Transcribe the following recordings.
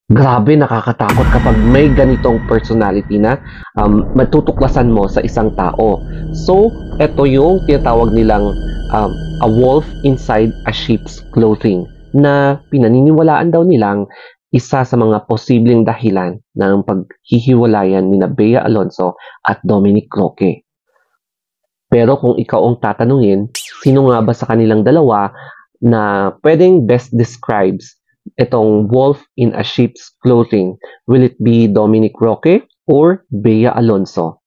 Grabe, nakakatakot kapag may ganitong personality na matutuklasan mo sa isang tao. So, ito yung tinatawag nilang a wolf inside a sheep's clothing na pinaniniwalaan daw nilang isa sa mga posibleng dahilan ng paghihiwalayan ni Bea Alonzo at Dominic Roque. Pero kung ikaw ang tatanungin, sino nga ba sa kanilang dalawa na pwedeng best describes itong wolf in a sheep's clothing? Will it be Dominic Roque or Bea Alonzo?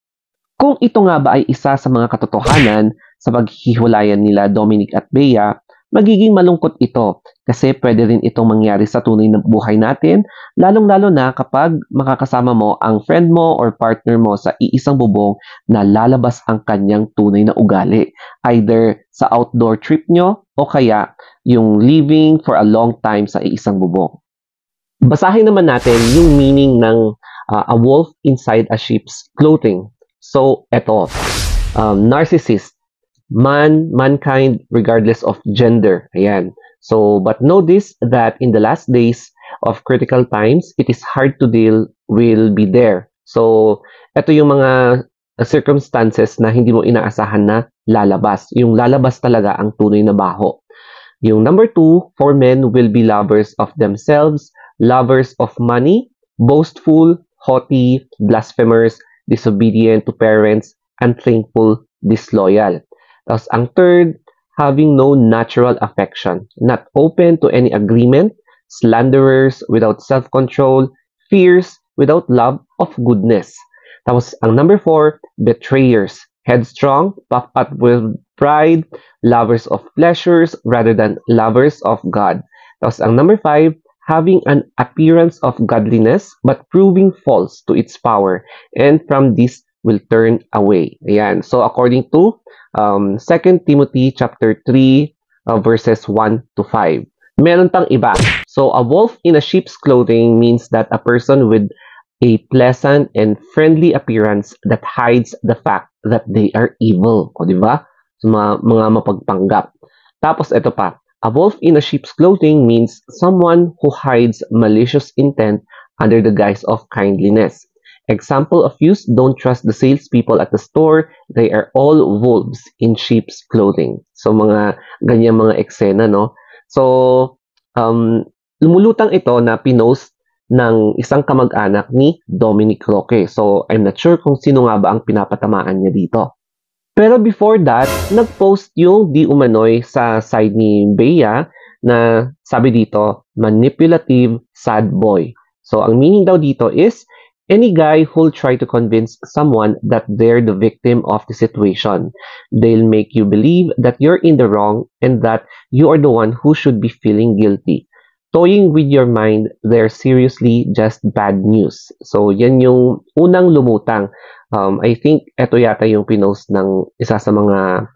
Kung ito nga ba ay isa sa mga katotohanan sa paghihiwalayan nila Dominic at Bea, magiging malungkot ito kasi pwede rin itong mangyari sa tunay na buhay natin, lalong-lalo na kapag makakasama mo ang friend mo or partner mo sa iisang bubong na lalabas ang kanyang tunay na ugali. Either sa outdoor trip nyo o kaya yung living for a long time sa iisang bubong. Basahin naman natin yung meaning ng a wolf inside a sheep's clothing. So, eto, narcissist, mankind regardless of gender. Ayan. So, but know this, that in the last days of critical times, it is hard to deal will be there. So, ito yung mga circumstances na hindi mo inaasahan na lalabas. Yung lalabas talaga ang tunay na baho. Yung number 2, for men will be lovers of themselves, lovers of money, boastful, haughty, blasphemers, disobedient to parents, unthankful, disloyal. Tapos ang third, having no natural affection, not open to any agreement, slanderers without self-control, fierce without love of goodness. Tapos ang number 4, betrayers, headstrong, puffed up with pride, lovers of pleasures rather than lovers of God. Tapos ang number 5, having an appearance of godliness but proving false to its power, and from this will turn away. Ayan. So according to 2 Timothy chapter 3 verses 1 to 5. Meron pang iba. So a wolf in a sheep's clothing means that a person with a pleasant and friendly appearance that hides the fact that they are evil. O, di ba? So, mga mapagpanggap. Tapos, ito pa. A wolf in a sheep's clothing means someone who hides malicious intent under the guise of kindliness. Example of use, don't trust the salespeople at the store. They are all wolves in sheep's clothing. So, mga ganyan mga eksena, no? So, lumulutang ito na pinost ng isang kamag-anak ni Dominic Roque. So, I'm not sure kung sino nga ba ang pinapatamaan niya dito. Pero before that, nag-post yung di umano'y sa side ni Bea na sabi dito, manipulative sad boy. So, ang meaning daw dito is, any guy who'll try to convince someone that they're the victim of the situation. They'll make you believe that you're in the wrong and that you are the one who should be feeling guilty. Toying with your mind, they're seriously just bad news. So, yan yung unang lumutang. I think ito yata yung pinost ng isa sa mga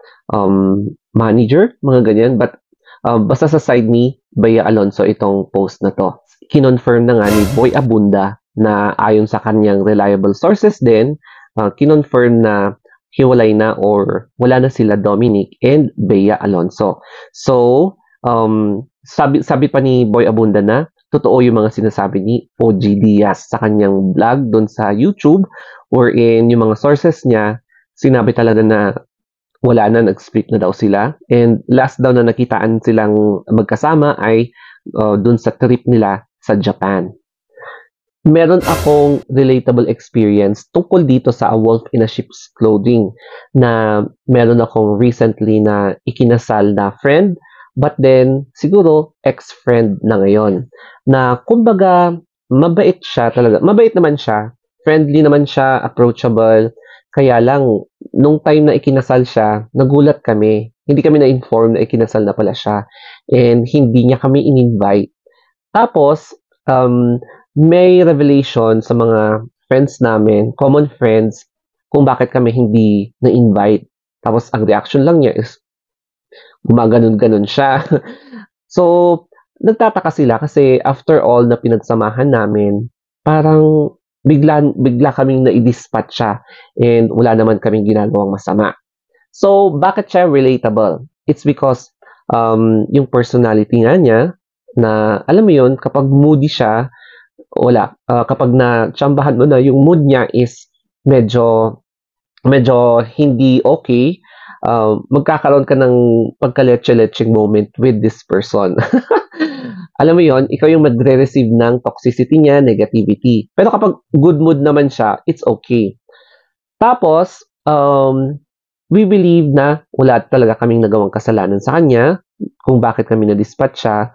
manager, mga ganyan. But basta sa side ni Bea Alonzo itong post na to. Kinonfirm na nga ni Boy Abunda na ayon sa kanyang reliable sources din, kinonfirm na hiwalay na or wala na sila Dominic and Bea Alonzo. So, sabi pa ni Boy Abunda na totoo yung mga sinasabi ni OG Diaz sa kanyang vlog doon sa YouTube wherein yung mga sources niya sinabi talaga na wala na, nag-split na daw sila, and last daw na nakitaan silang magkasama ay doon sa trip nila sa Japan. Meron akong relatable experience tungkol dito sa A Wolf in a Sheep's Clothing na meron akong recently na ikinasal na friend. But then, siguro, ex-friend na ngayon. Na, kumbaga, mabait siya talaga. Mabait naman siya. Friendly naman siya, approachable. Kaya lang, nung time na ikinasal siya, nagulat kami. Hindi kami na-inform na ikinasal na pala siya. And hindi niya kami in-invite. Tapos, may revelation sa mga friends namin, common friends, kung bakit kami hindi na-invite. Tapos, ang reaction lang niya is, gumaganon-ganon siya. So, nagtataka sila kasi after all na pinagsamahan namin, parang bigla kaming na-dispatch siya and wala naman kaming ginagawang masama. So, bakit siya relatable? It's because yung personality nga niya na, alam mo yun, kapag moody siya wala. Kapag natsambahan mo na yung mood niya is medyo medyo hindi okay, magkakaroon ka ng pagka-letse-letseng moment with this person. Alam mo yon, ikaw yung magre-receive ng toxicity niya, negativity. Pero kapag good mood naman siya, it's okay. Tapos, we believe na wala talaga kaming nagawang kasalanan sa kanya, kung bakit kami na-dispatch siya.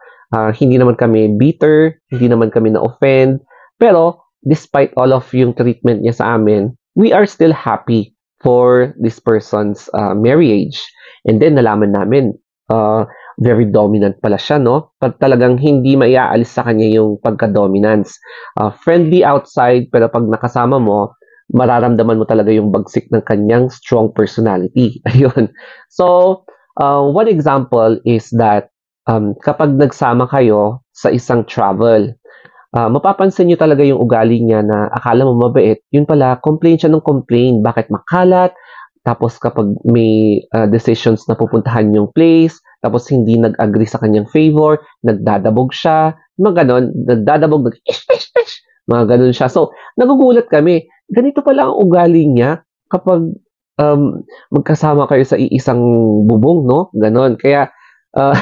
Hindi naman kami bitter, hindi naman kami na-offend. Pero, despite all of yung treatment niya sa amin, we are still happy for this person's marriage. And then, nalaman namin, very dominant pala siya, no? Talagang hindi maiaalis sa kanya yung pagka-dominance. Friendly outside, pero pag nakasama mo, mararamdaman mo talaga yung bagsik ng kanyang strong personality. Ayun. So, one example is that kapag nagsama kayo sa isang travel, mapapansin nyo talaga yung ugali niya na akala mo mabait, yun pala, complain siya ng complain. Bakit makalat? Tapos kapag may decisions na pupuntahan yung place, tapos hindi nag-agree sa kanyang favor, nagdadabog siya, mga ganon, nagdadabog, ish, mga ganon siya. So, nagugulat kami, ganito pala ang ugali niya kapag magkasama kayo sa iisang bubong, no? Ganon. Kaya, uh,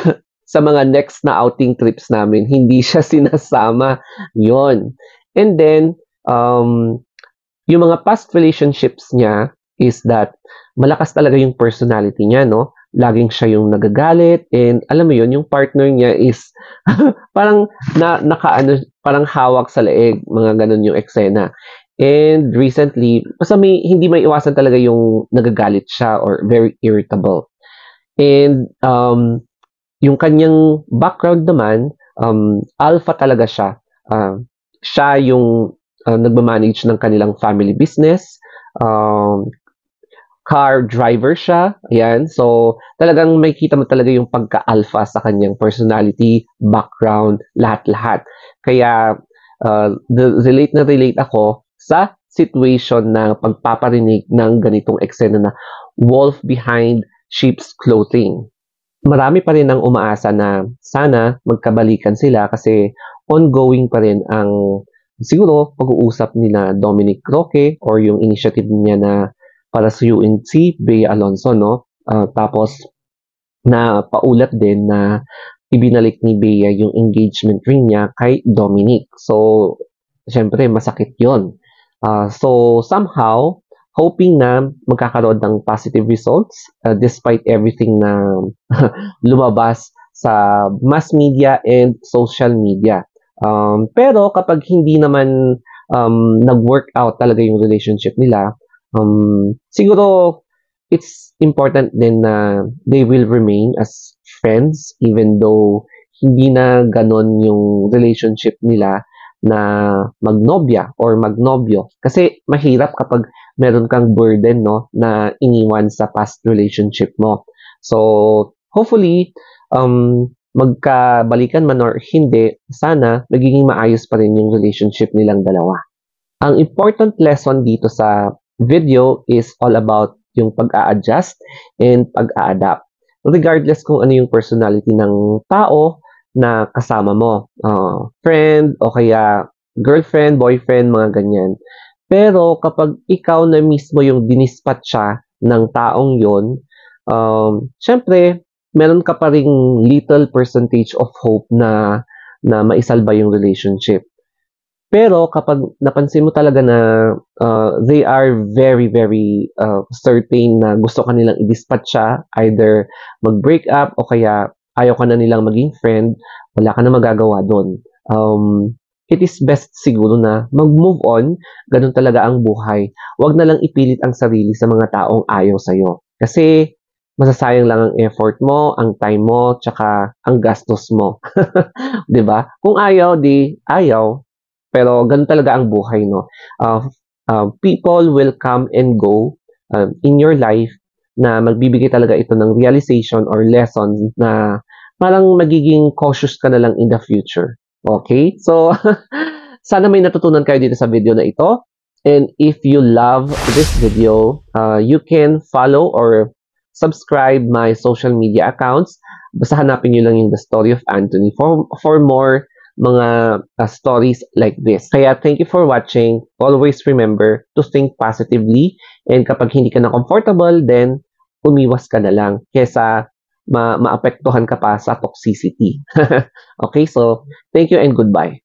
sa mga next na outing trips namin, hindi siya sinasama. Yon. And then, yung mga past relationships niya is that malakas talaga yung personality niya, no? Laging siya yung nagagalit and alam mo yun, yung partner niya is parang nakaano, parang hawak sa leeg, mga ganun yung eksena. And recently, basta hindi may iwasan talaga yung nagagalit siya or very irritable. And yung kanyang background naman, alpha talaga siya. Siya yung nagmamanage ng kanilang family business. Car driver siya. Ayan. So, talagang makikita mo talaga yung pagka-alpha sa kanyang personality, background, lahat-lahat. Kaya, relate na relate ako sa situation na pagpaparinig ng ganitong eksena na wolf behind sheep's clothing. Marami pa rin ang umaasa na sana magkabalikan sila kasi ongoing pa rin ang siguro pag-uusap ni na Dominic Roque or yung initiative niya na para suyuin si Bea Alonso, no? Tapos na paulat din na ibinalik ni Bea yung engagement ring niya kay Dominic. So, syempre masakit yon. So, somehow, hoping na magkakaroon ng positive results despite everything na lumabas sa mass media and social media. Pero kapag hindi naman nag-work out talaga yung relationship nila, siguro it's important din na they will remain as friends even though hindi na ganon yung relationship nila na magnobya or magnobyo. Kasi mahirap kapag meron kang burden, no, na iniwan sa past relationship mo. So, hopefully, magkabalikan man or hindi, sana magiging maayos pa rin yung relationship nilang dalawa. Ang important lesson dito sa video is all about yung pag-a-adjust and pag-a-adapt. Regardless kung ano yung personality ng tao na kasama mo. Friend o kaya girlfriend, boyfriend, mga ganyan. Pero kapag ikaw na mismo yung dinispat siya ng taong yon, syempre, meron ka pa ring little percentage of hope na maisalba yung relationship. Pero kapag napansin mo talaga na they are very, very certain na gusto ka nilang i-dispatch siya, either mag-break up o kaya ayaw ka na nilang maging friend, wala ka na magagawa doon. It is best siguro na mag-move on, ganun talaga ang buhay. Huwag na lang ipilit ang sarili sa mga taong ayaw sa'yo. Kasi masasayang lang ang effort mo, ang time mo, tsaka ang gastos mo. 'Di ba? Kung ayaw, di ayaw. Pero ganun talaga ang buhay, no? People will come and go in your life na magbibigay talaga ito ng realization or lesson na parang magiging cautious ka na lang in the future. Okay? So, sana may natutunan kayo dito sa video na ito. And if you love this video, you can follow or subscribe my social media accounts. Basta hanapin nyo lang yung The Story of Anthony for more stories like this. Kaya thank you for watching. Always remember to think positively, and kapag hindi ka na comfortable, then umiwas ka na lang kesa maapektuhan ka pa sa toxicity. Okay, so thank you and goodbye.